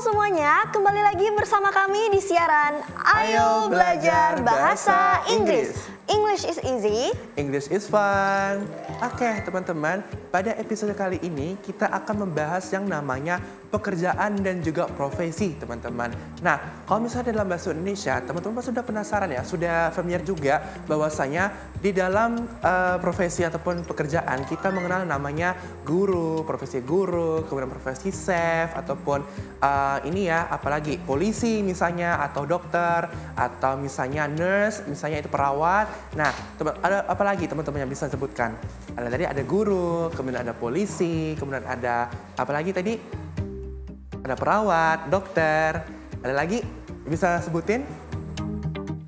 semuanya, kembali lagi bersama kami di siaran Ayo Belajar Bahasa Inggris. English is easy, English is fun. Oke teman-teman, pada episode kali ini kita akan membahas yang namanya pekerjaan dan juga profesi teman-teman. Nah, kalau misalnya dalam bahasa Indonesia, teman-teman sudah penasaran ya, sudah familiar juga bahwasanya di dalam profesi ataupun pekerjaan kita mengenal namanya guru, profesi guru, kemudian profesi chef, ataupun ini ya, apalagi polisi misalnya, atau dokter, atau misalnya nurse, misalnya itu perawat. Nah, ada apa lagi teman-teman yang bisa sebutkan? Tadi ada guru, kemudian ada polisi, kemudian ada apa lagi tadi? Ada perawat, dokter. Ada lagi bisa sebutin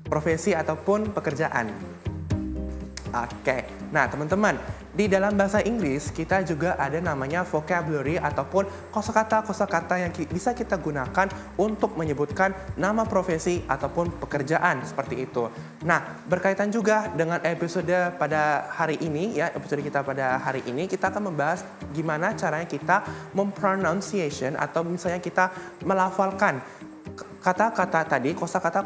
profesi ataupun pekerjaan. Oke, nah teman-teman, di dalam bahasa Inggris kita juga ada namanya vocabulary ataupun kosakata yang bisa kita gunakan untuk menyebutkan nama profesi ataupun pekerjaan seperti itu. Nah, berkaitan juga dengan episode pada hari ini ya, episode kita pada hari ini kita akan membahas gimana caranya kita mempronunciation atau misalnya kita melafalkan kata-kata tadi, kosakata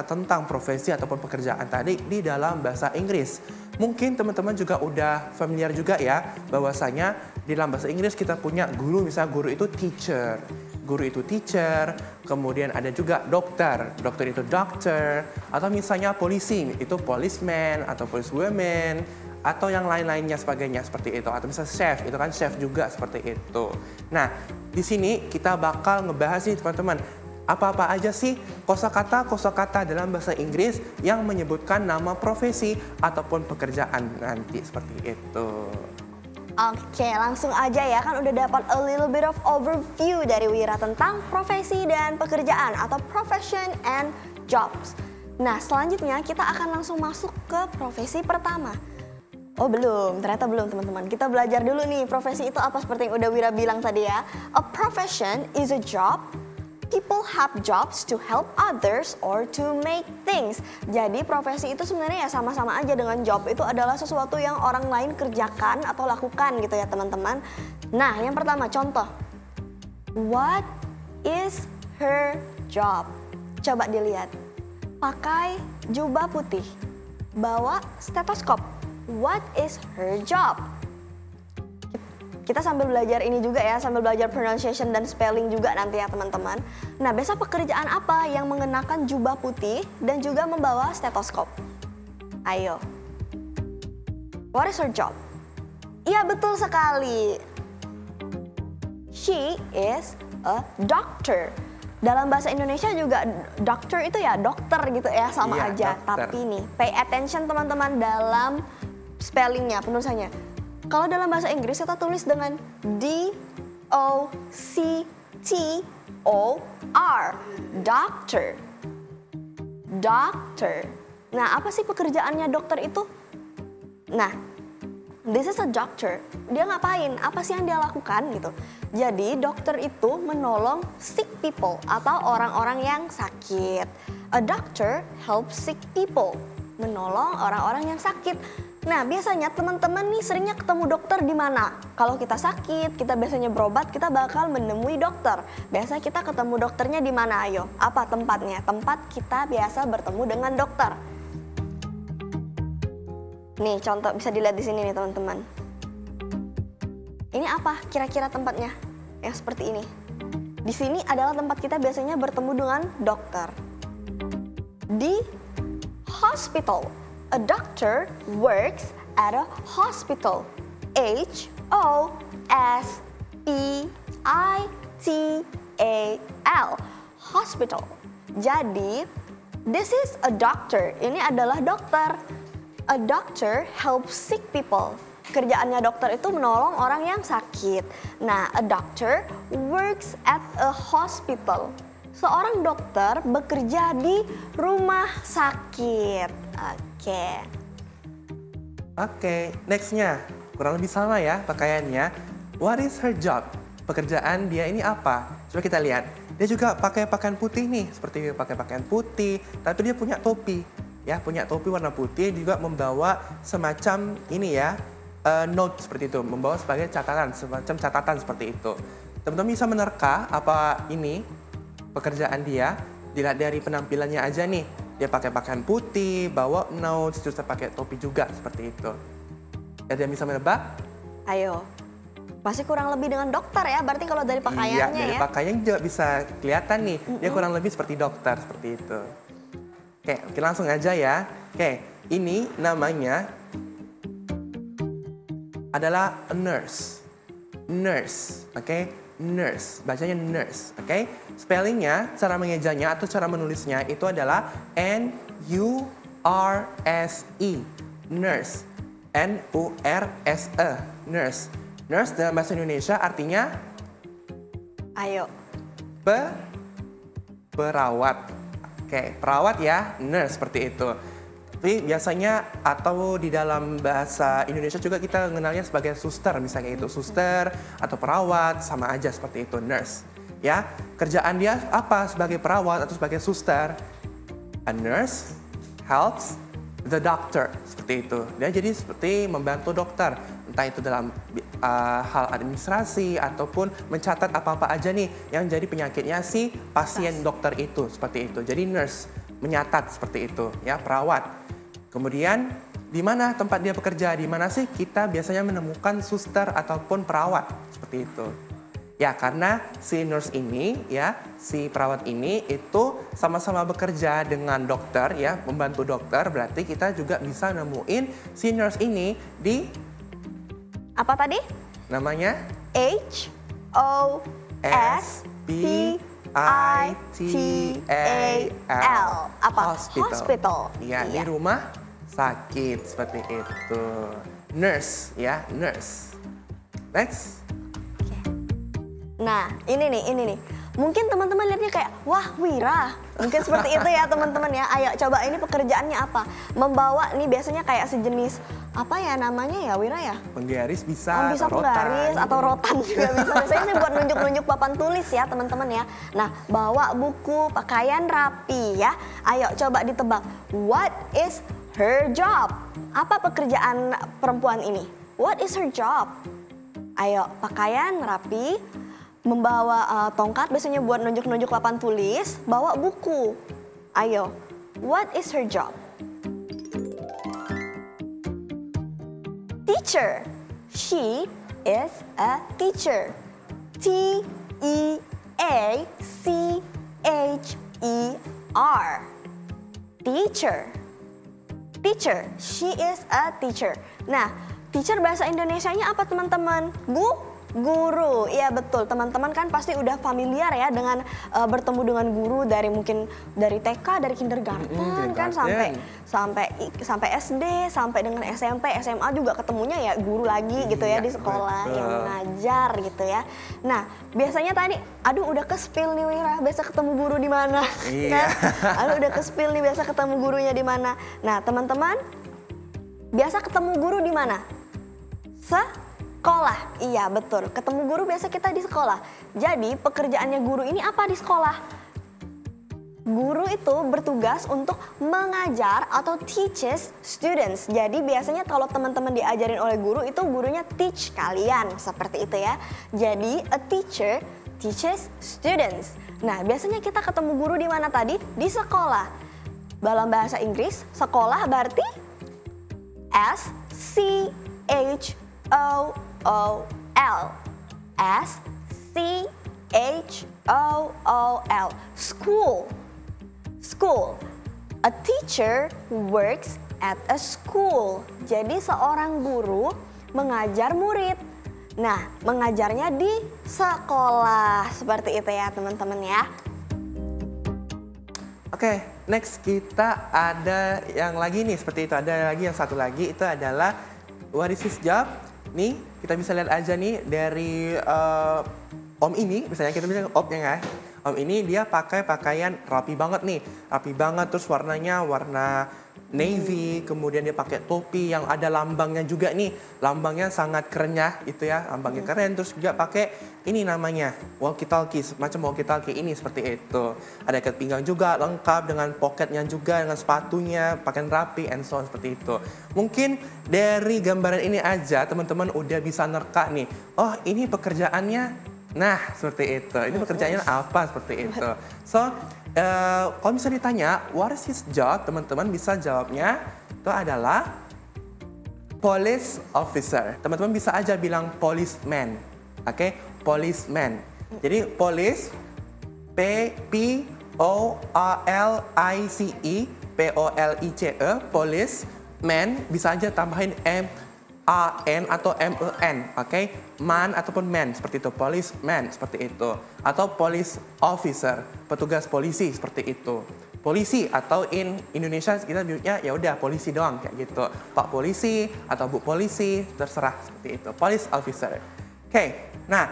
tentang profesi ataupun pekerjaan tadi di dalam bahasa Inggris. Mungkin teman-teman juga udah familiar juga ya, bahwasanya di dalam bahasa Inggris kita punya guru, misalnya guru itu teacher. Guru itu teacher, kemudian ada juga dokter itu doctor, atau misalnya polisi itu policeman atau policewoman, atau yang lain-lainnya sebagainya seperti itu. Atau misalnya chef, itu kan chef juga seperti itu. Nah, di sini kita bakal ngebahas nih teman-teman, apa-apa aja sih kosakata dalam bahasa Inggris yang menyebutkan nama profesi ataupun pekerjaan nanti seperti itu. Oke, langsung aja ya, kan udah dapat a little bit of overview dari Wira tentang profesi dan pekerjaan atau profession and jobs. Nah, selanjutnya kita akan langsung masuk ke profesi pertama. Oh belum, ternyata belum teman-teman. Kita belajar dulu nih profesi itu apa seperti yang udah Wira bilang tadi ya. A profession is a job. People have jobs to help others or to make things. Jadi profesi itu sebenarnya ya sama-sama aja dengan job. Itu adalah sesuatu yang orang lain kerjakan atau lakukan gitu ya teman-teman. Nah, yang pertama contoh. What is her job? Coba dilihat. Pakai jubah putih. Bawa stetoskop. What is her job? Kita sambil belajar ini juga ya, sambil belajar pronunciation dan spelling juga nanti ya teman-teman. Nah, besok pekerjaan apa yang mengenakan jubah putih dan juga membawa stetoskop? Ayo. What is her job? Iya, betul sekali. She is a doctor. Dalam bahasa Indonesia juga doctor itu ya dokter gitu ya, sama aja. Dokter. Tapi nih, pay attention teman-teman dalam spellingnya, penulisannya. Kalau dalam bahasa Inggris kita tulis dengan D-O-C-T-O-R, doctor. Doctor. Nah, apa sih pekerjaannya dokter itu? Nah, this is a doctor. Dia ngapain? Apa sih yang dia lakukan gitu? Jadi, dokter itu menolong sick people atau orang-orang yang sakit. A doctor helps sick people. Menolong orang-orang yang sakit. Nah, biasanya teman-teman nih seringnya ketemu dokter di mana? Kalau kita sakit, kita biasanya berobat, kita bakal menemui dokter. Biasa kita ketemu dokternya di mana? Ayo, apa tempatnya? Tempat kita biasa bertemu dengan dokter. Nih, contoh bisa dilihat di sini nih teman-teman. Ini apa kira-kira tempatnya? Yang seperti ini. Di sini adalah tempat kita biasanya bertemu dengan dokter. Di hospital. A doctor works at a hospital. H-O-S-P-I-T-A-L. Hospital. Jadi, this is a doctor. Ini adalah dokter. A doctor helps sick people. Kerjaannya dokter itu menolong orang yang sakit. Nah, a doctor works at a hospital. Seorang dokter bekerja di rumah sakit. Oke, nextnya kurang lebih sama ya pakaiannya. What is her job? Pekerjaan dia ini apa? Coba kita lihat. Dia juga pakai pakaian putih nih, seperti pakai pakaian putih, tapi dia punya topi. Ya, punya topi warna putih, juga membawa semacam ini ya, note seperti itu, membawa sebagai catatan, semacam catatan seperti itu. Teman-teman bisa menerka apa ini? pekerjaan dia, dilihat dari penampilannya aja nih. Dia pakai pakaian putih, bawa notes, terus pakai topi juga seperti itu. Ada yang bisa menebak? Ayo. Masih kurang lebih dengan dokter ya, berarti kalau dari pakaiannya iya, dari ya. pakaian juga bisa kelihatan nih. Dia kurang lebih seperti dokter, seperti itu. Oke, langsung aja ya. Oke, ini namanya adalah a nurse. Nurse, oke? Nurse, bacanya nurse, oke? Spellingnya, cara mengejanya atau cara menulisnya itu adalah N-U-R-S-E, nurse, N-U-R-S-E, nurse. Nurse dalam bahasa Indonesia artinya? Ayo. Perawat. Oke, perawat ya, nurse seperti itu. Tapi biasanya atau di dalam bahasa Indonesia juga kita mengenalnya sebagai suster, misalnya itu suster atau perawat, sama aja seperti itu, nurse. Ya, kerjaan dia apa sebagai perawat atau sebagai suster? A nurse helps the doctor, seperti itu. Dia jadi seperti membantu dokter, entah itu dalam hal administrasi ataupun mencatat apa-apa aja nih yang jadi penyakitnya si pasien dokter itu, seperti itu. Jadi nurse menyatat seperti itu, ya, perawat. Kemudian di mana tempat dia bekerja, di mana sih kita biasanya menemukan suster ataupun perawat, seperti itu. Ya, karena si nurse ini, ya, si perawat ini itu sama-sama bekerja dengan dokter, ya, membantu dokter. Berarti kita juga bisa nemuin si nurse ini di apa tadi? namanya H-O-S-P-I-T-A-L. Apa? Hospital. Ya, di rumah sakit seperti itu. Nurse, ya, nurse. Next. Nah, ini nih. Mungkin teman-teman lihatnya kayak, wah Wira. Mungkin seperti itu ya teman-teman ya. Ayo coba ini pekerjaannya apa? Membawa nih biasanya kayak sejenis, apa ya namanya ya Wira ya? Penggaris bisa, bisa atau penggaris rotan. atau rotan juga bisa. Biasanya sih buat nunjuk-nunjuk papan tulis ya teman-teman ya. Nah, bawa buku, pakaian rapi ya. Ayo coba ditebak. What is her job? Apa pekerjaan perempuan ini? What is her job? Ayo, pakaian rapi, membawa tongkat biasanya buat nunjuk-nunjuk papan tulis, bawa buku. Ayo, what is her job? Teacher. She is a teacher. T-E-A-C-H-E-R. Teacher. Teacher. She is a teacher. Nah, teacher bahasa Indonesianya apa teman-teman? Guru, iya betul. Teman-teman kan pasti udah familiar ya dengan bertemu dengan guru dari mungkin dari TK, dari kindergarten kan sampai SD, sampai dengan SMP, SMA juga ketemunya ya guru lagi gitu ya di sekolah yang mengajar gitu ya. Nah, biasanya tadi aduh udah ke-spill nih Wira, biasa ketemu guru di mana? Kan? Aduh udah ke-spill nih biasa ketemu gurunya di mana. Nah, teman-teman biasa ketemu guru di mana? Sekolah, iya betul. Ketemu guru biasa kita di sekolah. Jadi pekerjaannya guru ini apa di sekolah? Guru itu bertugas untuk mengajar atau teaches students. Jadi biasanya kalau teman-teman diajarin oleh guru itu gurunya teach kalian, seperti itu ya. Jadi a teacher teaches students. Nah biasanya kita ketemu guru di mana tadi? Di sekolah. Dalam bahasa Inggris, sekolah berarti S-C-H-O-O-L. S-C-H-O-O-L. School. School. A teacher works at a school. Jadi seorang guru mengajar murid. Nah, mengajarnya di sekolah. Seperti itu ya teman-teman ya. Oke, next kita ada yang lagi nih seperti itu. Ada lagi yang satu lagi itu adalah what is his job? Nih kita bisa lihat aja nih dari Om ini, misalnya kita bisa Om ya. Om ini dia pakai pakaian rapi banget nih, rapi banget terus warnanya warna navy, kemudian dia pakai topi yang ada lambangnya juga nih, lambangnya sangat keren ya, itu ya, lambangnya keren. Terus juga pakai ini namanya walkie talkie, macam walkie talkie ini seperti itu. Ada ikat pinggang juga lengkap dengan pocketnya juga, dengan sepatunya, pakaian rapi and so on seperti itu. Mungkin dari gambaran ini aja teman-teman udah bisa nerka nih, oh ini pekerjaannya Nah, seperti itu. Ini pekerjaannya apa seperti itu. So, kalau misalnya ditanya, what is his job? Teman-teman bisa jawabnya itu adalah police officer. Teman-teman bisa aja bilang policeman. Oke, policeman. Jadi police, P-O-L-I-C-E, P-O-L-I-C-E, police, man, bisa aja tambahin M-A-N atau M-E-N, oke? Man ataupun man, seperti itu, policeman, seperti itu. Atau police officer, petugas polisi, seperti itu. Polisi, atau in Indonesia kita bilangnya ya udah polisi doang, kayak gitu. Pak polisi, atau bu polisi, terserah, seperti itu. Police officer. Oke, nah,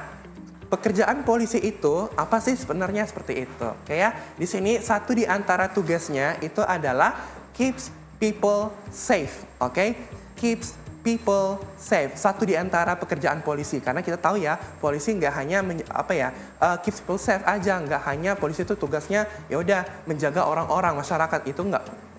pekerjaan polisi itu apa sih sebenarnya seperti itu? Oke ya, di sini satu di antara tugasnya itu adalah keeps people safe, oke? Keeps people safe. Satu di antara pekerjaan polisi, karena kita tahu ya, polisi nggak hanya keeps people safe aja, nggak hanya polisi itu tugasnya ya udah menjaga orang-orang masyarakat, itu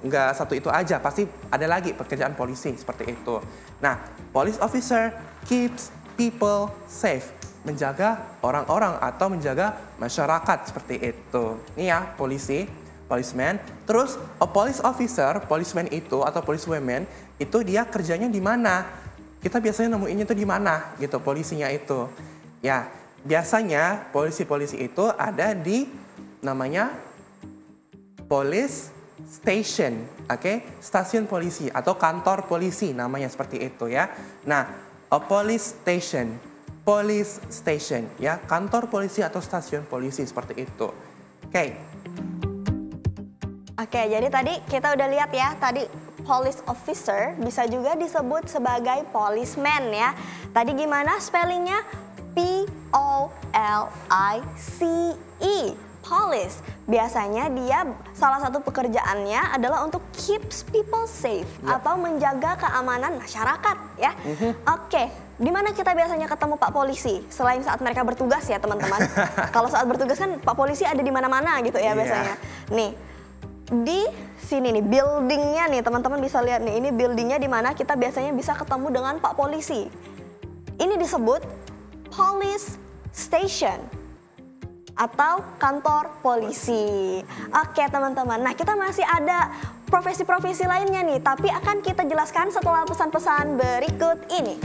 nggak satu itu aja, pasti ada lagi pekerjaan polisi seperti itu. Nah, police officer keeps people safe, menjaga orang-orang atau menjaga masyarakat seperti itu. Ini ya, polisi, policeman. Terus a police officer, policeman itu atau policewoman itu dia kerjanya di mana? Kita biasanya nemuinnya itu di mana gitu polisinya itu. Ya, biasanya polisi-polisi itu ada di namanya police station, oke? Stasiun polisi atau kantor polisi namanya seperti itu ya. Nah, a police station ya, kantor polisi atau stasiun polisi seperti itu. Oke, jadi tadi kita udah lihat ya, tadi police officer bisa juga disebut sebagai policeman ya. Tadi gimana spellingnya? P-O-L-I-C-E, police. Biasanya dia salah satu pekerjaannya adalah untuk keeps people safe atau menjaga keamanan masyarakat ya. Oke, di mana kita biasanya ketemu Pak Polisi selain saat mereka bertugas ya teman-teman? Kalau saat bertugas kan Pak Polisi ada di mana-mana gitu ya biasanya. Nih, di sini nih buildingnya nih teman-teman bisa lihat nih, ini buildingnya di mana kita biasanya bisa ketemu dengan Pak Polisi. Ini disebut police station atau kantor polisi. Oke teman-teman, nah kita masih ada profesi-profesi lainnya nih, tapi akan kita jelaskan setelah pesan-pesan berikut ini.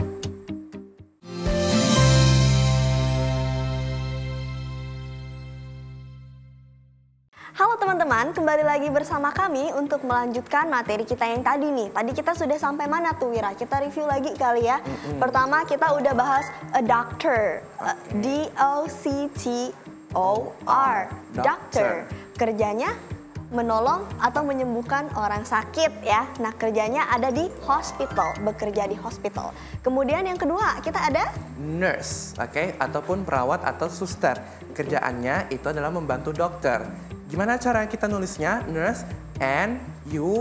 Halo teman-teman, kembali lagi bersama kami untuk melanjutkan materi kita yang tadi nih. Tadi kita sudah sampai mana tuh Wira? Kita review lagi kali ya. Pertama kita udah bahas a doctor, D-O-C-T-O-R, doctor. Kerjanya menolong atau menyembuhkan orang sakit ya. Nah kerjanya ada di hospital, bekerja di hospital. Kemudian yang kedua kita ada nurse, oke? Ataupun perawat atau suster. Kerjaannya itu adalah membantu dokter. Gimana cara kita nulisnya? Nurse, N-U-R-S-E,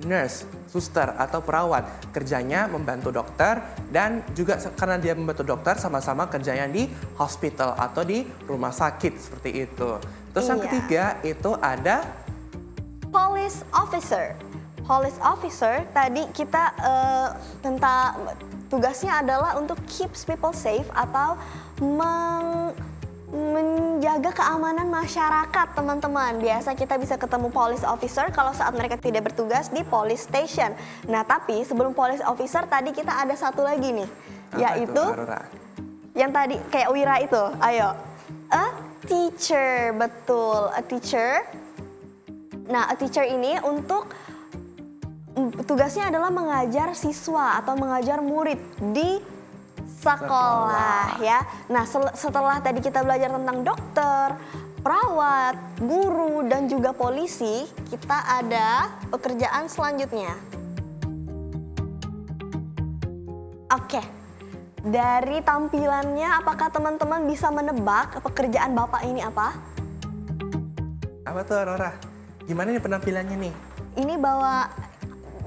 nurse, suster atau perawat. Kerjanya membantu dokter dan juga karena dia membantu dokter sama-sama kerjanya di hospital atau di rumah sakit seperti itu. Terus yang ketiga itu ada police officer. Police officer tadi kita tentang tugasnya adalah untuk keeps people safe atau menjaga keamanan masyarakat teman-teman. Biasa kita bisa ketemu police officer kalau saat mereka tidak bertugas di police station. Nah tapi sebelum police officer tadi kita ada satu lagi nih. Yaitu yang tadi kayak Wira itu. Ayo, a teacher, betul, a teacher. Nah a teacher ini untuk tugasnya adalah mengajar siswa atau mengajar murid di sekolah ya. Nah setelah tadi kita belajar tentang dokter, perawat, guru, dan juga polisi, kita ada pekerjaan selanjutnya. Oke, dari tampilannya apakah teman-teman bisa menebak pekerjaan Bapak ini apa? Apa tuh Aurora? Gimana nih penampilannya nih? Ini bawa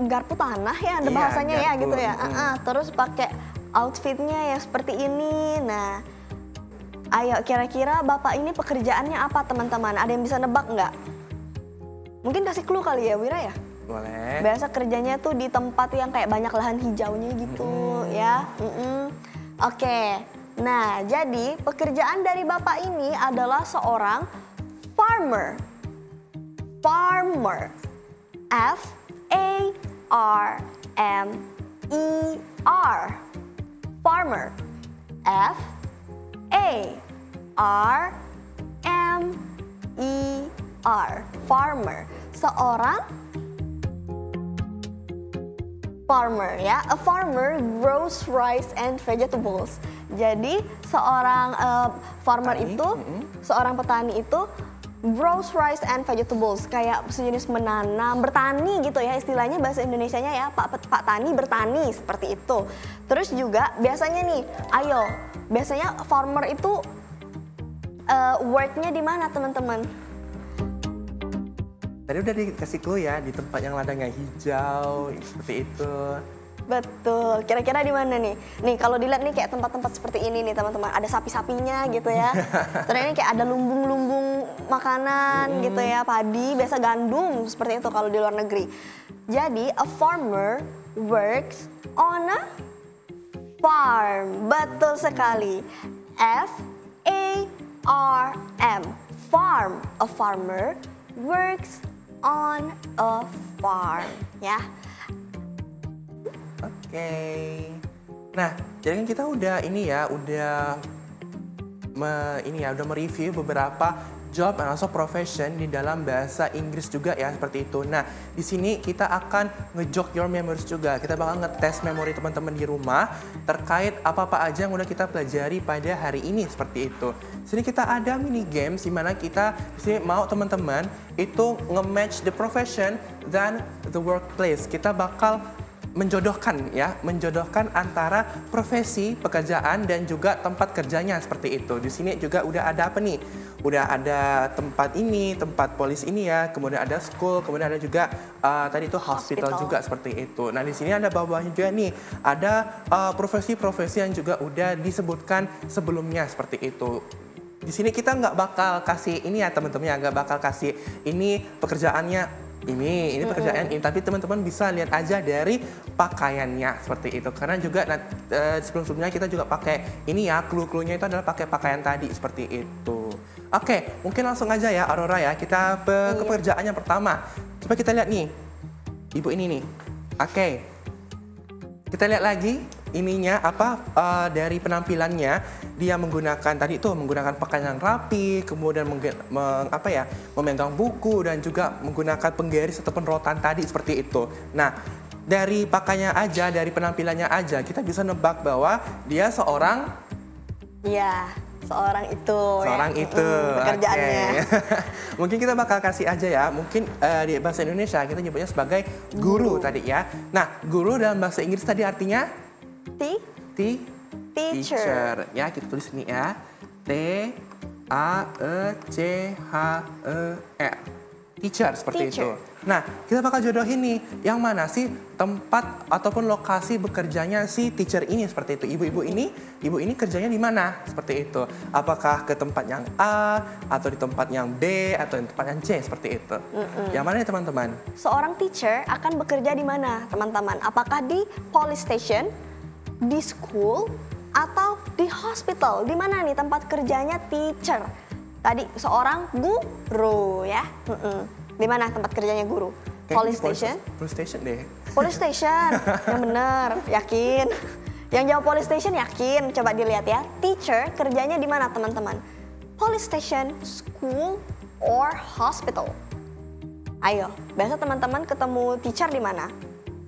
garpu tanah ya, ada bahasanya ya gitu ya. Terus pakai outfitnya yang seperti ini. Nah, ayo kira-kira Bapak ini pekerjaannya apa teman-teman? Ada yang bisa nebak nggak? Mungkin kasih clue kali ya Wira ya? Boleh. Biasa kerjanya tuh di tempat yang kayak banyak lahan hijaunya gitu ya. Oke, Nah, jadi pekerjaan dari Bapak ini adalah seorang farmer. Farmer. F-A-R-M-E-R. Farmer. F-A-R-M-E-R. Farmer. Seorang farmer ya. A farmer grows rice and vegetables. Jadi seorang farmer Petani. itu, seorang petani itu grows rice and vegetables, kayak sejenis menanam, bertani gitu ya istilahnya bahasa Indonesianya ya, Pak Tani bertani seperti itu. Terus juga biasanya nih, biasanya farmer itu worknya di mana teman-teman? Tadi udah dikasih clue ya, di tempat yang ladangnya hijau, seperti itu. Betul, kira-kira di mana nih? Nih kalau dilihat nih kayak tempat-tempat seperti ini nih teman-teman, ada sapi-sapinya gitu ya. Terus ini kayak ada lumbung-lumbung makanan gitu ya, padi, biasa gandum seperti itu kalau di luar negeri. Jadi a farmer works on a farm. Betul sekali. F-A-R-M, farm. A farmer works on a farm ya. Oke. Nah, jadi kan kita udah mereview beberapa job and also profession di dalam bahasa Inggris juga ya, seperti itu. Nah, di sini kita akan ngejog your memories juga. Kita bakal ngetes memori teman-teman di rumah terkait apa-apa aja yang udah kita pelajari pada hari ini, seperti itu. Di sini kita ada mini games di mana kita di sini mau teman-teman itu nge-match the profession dan the workplace. Kita bakal menjodohkan antara profesi, pekerjaan dan juga tempat kerjanya, seperti itu. Di sini juga udah ada apa nih? Udah ada tempat ini, tempat polis ini ya, kemudian ada school, kemudian ada juga tadi itu hospital juga, seperti itu. Nah, di sini ada bawahnya juga nih, ada profesi-profesi yang juga udah disebutkan sebelumnya, seperti itu. Di sini kita nggak bakal kasih ini ya teman-teman ya, nggak bakal kasih ini pekerjaannya ini pekerjaan ini, tapi teman-teman bisa lihat aja dari pakaiannya, seperti itu. Karena juga sebelum-sebelumnya kita juga pakai ini ya, clue-cluenya itu adalah pakai pakaian tadi, seperti itu. Oke, mungkin langsung aja ya Aurora ya, kita ke pekerjaan yang pertama. Coba kita lihat nih, ibu ini nih. Oke, kita lihat lagi ininya dari penampilannya. Dia menggunakan pakaian yang rapi, kemudian memegang buku dan juga menggunakan penggaris ataupun rotan tadi, seperti itu. Nah, dari pakaiannya aja, dari penampilannya aja kita bisa nebak bahwa dia seorang itu pekerjaannya. Okay. Mungkin kita bakal kasih aja ya, mungkin di bahasa Indonesia kita nyebutnya sebagai guru tadi ya. Nah, guru dalam bahasa Inggris tadi artinya teacher. Ya, kita tulis ini ya. T-A-E-C-H-E-R. Teacher, seperti itu. Nah, kita bakal jodohin nih, yang mana sih tempat ataupun lokasi bekerjanya si teacher ini, seperti itu. Ibu ini kerjanya di mana? Seperti itu. Apakah ke tempat yang A, atau di tempat yang B, atau di tempat yang C, seperti itu. Yang mana nih teman-teman? Seorang teacher akan bekerja di mana teman-teman? Apakah di police station, di school, atau di hospital? Di mana nih tempat kerjanya teacher? Tadi seorang guru ya. Di mana tempat kerjanya guru? Police station? Police station deh. Police station, yang benar, yakin. Yang jawab police station yakin. Coba dilihat ya. Teacher kerjanya di mana teman-teman? Police station, school, or hospital? Ayo, biasa teman-teman ketemu teacher di mana?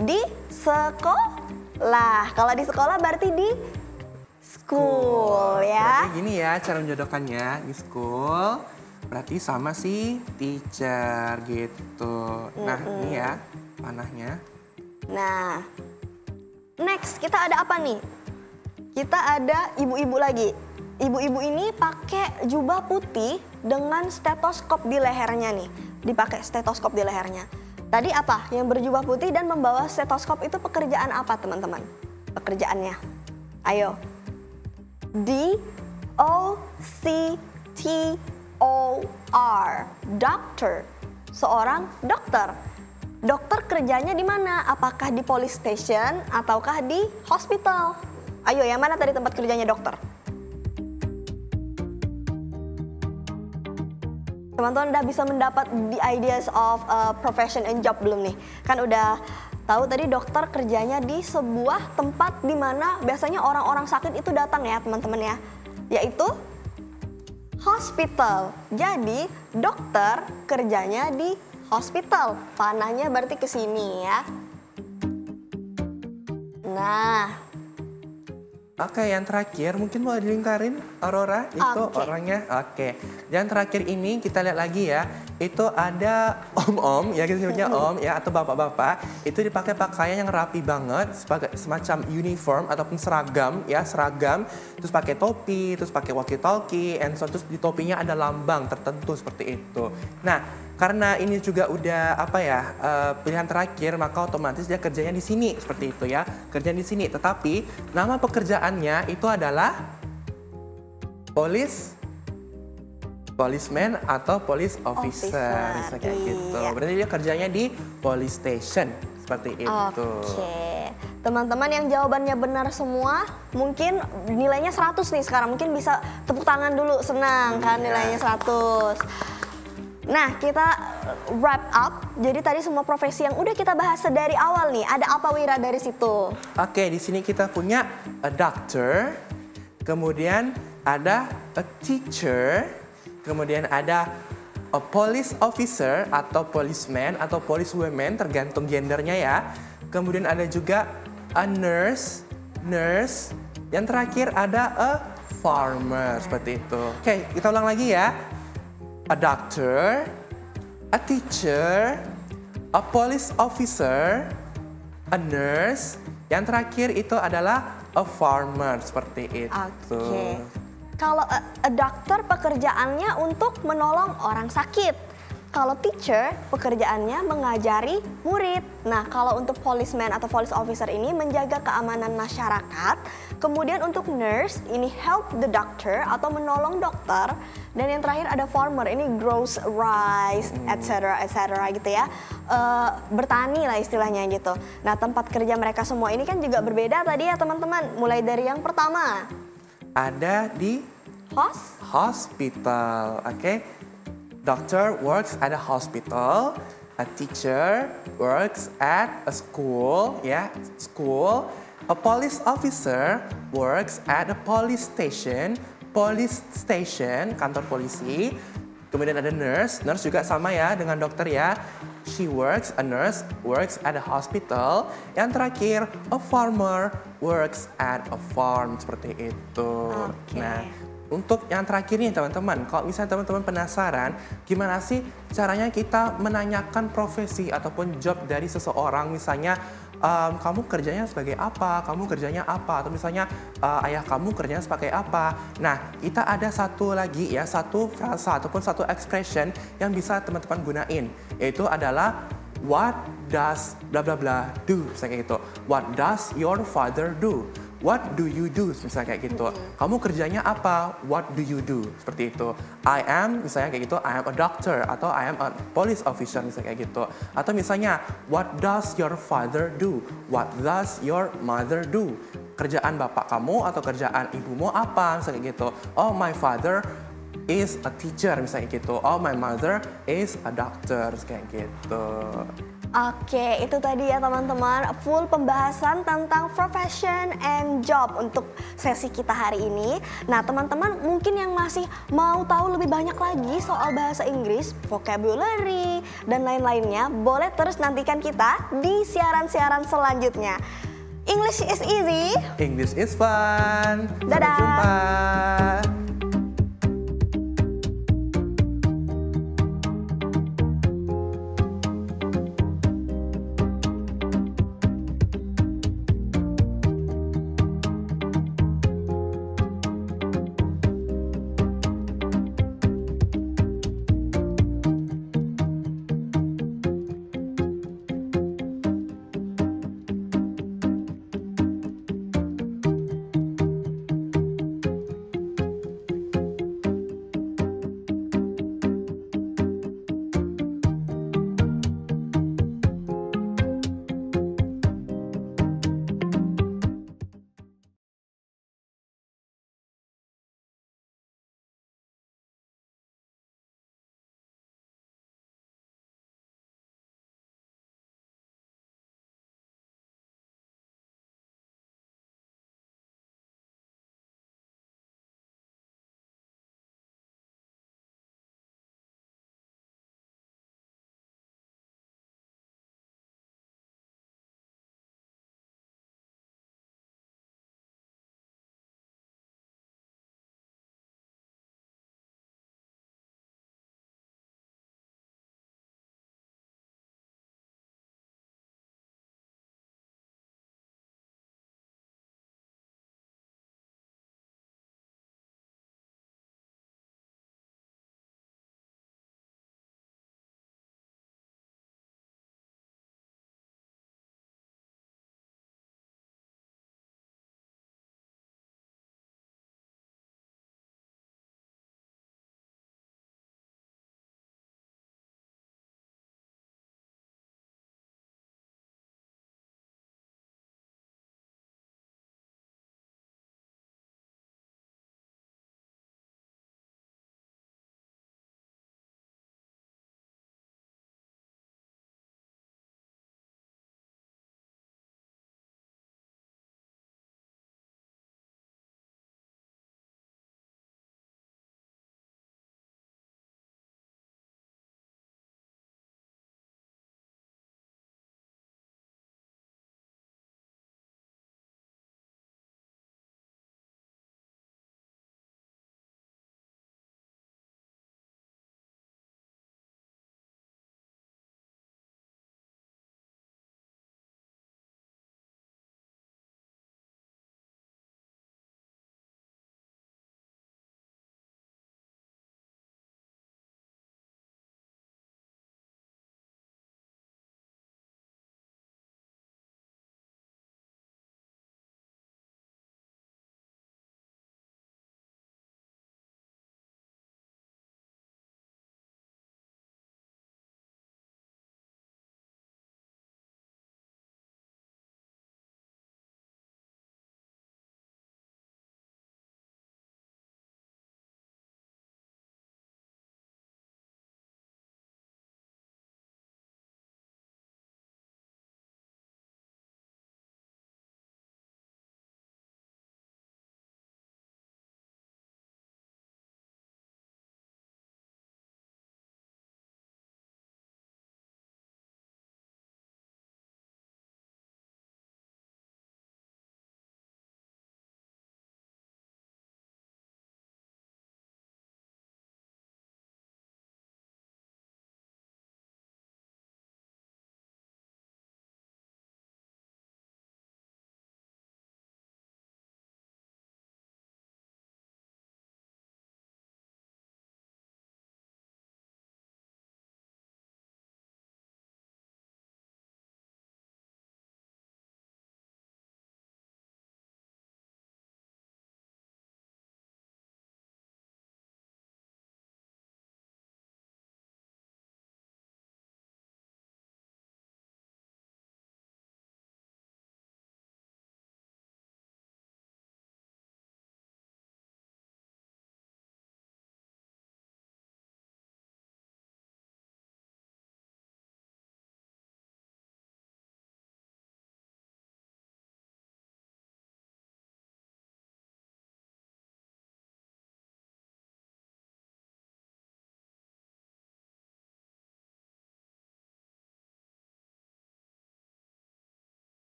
Di sekolah. Kalau di sekolah berarti di school ya. Berarti gini ya cara menjodohkannya, di school berarti sama si teacher gitu. Nah, ini ya panahnya. Nah, next kita ada apa nih? Kita ada ibu-ibu lagi. Ibu-ibu ini pakai jubah putih dengan stetoskop di lehernya nih. Dipakai stetoskop di lehernya. Tadi apa? Yang berjubah putih dan membawa stetoskop itu pekerjaan apa teman-teman? Pekerjaannya. Ayo. D-O-C-T-O-R. Doctor. Seorang dokter. Dokter kerjanya di mana? Apakah di police station ataukah di hospital? Ayo, yang mana tadi tempat kerjanya dokter? teman-teman udah bisa mendapat the ideas of profession and job belum nih? Kan udah tahu tadi dokter kerjanya di sebuah tempat di mana biasanya orang-orang sakit itu datang ya teman-teman ya, yaitu hospital. Jadi dokter kerjanya di hospital. Panahnya berarti ke sini ya. Nah, Oke, yang terakhir mungkin mau dilingkarin Aurora itu Oke. orangnya. Oke, yang terakhir ini kita lihat lagi ya. Itu ada om-om ya, kita sebutnya om ya, atau bapak-bapak. Itu dipakai pakaian yang rapi banget, sebagai semacam uniform ataupun seragam ya, seragam. Terus pakai topi, terus pakai walkie-talkie, and so terus di topinya ada lambang tertentu seperti itu. Nah, karena ini juga udah pilihan terakhir, maka otomatis dia kerjanya di sini seperti itu ya, kerja di sini. Tetapi nama pekerjaannya itu adalah policeman atau police officer, bisa kayak gitu. Iya. Berarti dia kerjanya di police station seperti itu. Oke, teman-teman yang jawabannya benar semua, mungkin nilainya 100 nih sekarang. Mungkin bisa tepuk tangan dulu, senang kan nilainya 100. Nah, kita wrap up. Jadi tadi semua profesi yang udah kita bahas dari awal nih. Ada apa Wira dari situ? Oke, di sini kita punya a doctor, kemudian ada a teacher, kemudian ada a police officer atau policeman atau policewoman tergantung gendernya ya. Kemudian ada juga a nurse. Yang terakhir ada a farmer seperti itu. Oke, kita ulang lagi ya. A doctor, a teacher, a police officer, a nurse. Yang terakhir itu adalah a farmer seperti itu. Oke. Kalau a doctor pekerjaannya untuk menolong orang sakit. Kalau teacher pekerjaannya mengajari murid. Nah, kalau untuk policeman atau police officer ini menjaga keamanan masyarakat. Kemudian untuk nurse ini help the doctor atau menolong dokter. Dan yang terakhir ada farmer, ini grows rice, etc. gitu ya. Bertani lah istilahnya gitu. Nah, tempat kerja mereka semua ini kan juga berbeda tadi ya teman-teman. Mulai dari yang pertama. Ada di hospital, oke? Doctor works at a hospital, a teacher works at a school, ya, school. A police officer works at a police station, kantor polisi. Kemudian ada nurse juga sama ya dengan dokter ya. A nurse works at a hospital. Yang terakhir, a farmer works at a farm, seperti itu. Oke. Nah, untuk yang terakhir nih teman-teman, kalau misalnya teman-teman penasaran gimana sih caranya kita menanyakan profesi ataupun job dari seseorang, misalnya kamu kerjanya sebagai apa, kamu kerjanya apa, atau misalnya ayah kamu kerjanya sebagai apa. Nah, kita ada satu lagi ya, satu frasa ataupun satu expression yang bisa teman-teman gunain, yaitu adalah what does bla bla bla do, misalnya kayak gitu. What does your father do? What do you do? Misalnya kayak gitu. Kamu kerjanya apa? What do you do? Seperti itu. I am, misalnya kayak gitu, I am a doctor. Atau I am a police officer, misalnya kayak gitu. Atau misalnya, what does your father do? What does your mother do? Kerjaan bapak kamu atau kerjaan ibumu apa? Misalnya kayak gitu. Oh, my father is a teacher, misalnya gitu. Oh, my mother is a doctor, kayak gitu. Oke, itu tadi ya teman-teman, full pembahasan tentang profession and job untuk sesi kita hari ini. Nah, teman-teman mungkin yang masih mau tahu lebih banyak lagi soal bahasa Inggris, vocabulary, dan lain-lainnya, boleh terus nantikan kita di siaran-siaran selanjutnya. English is easy. English is fun. Dadah. Sampai jumpa.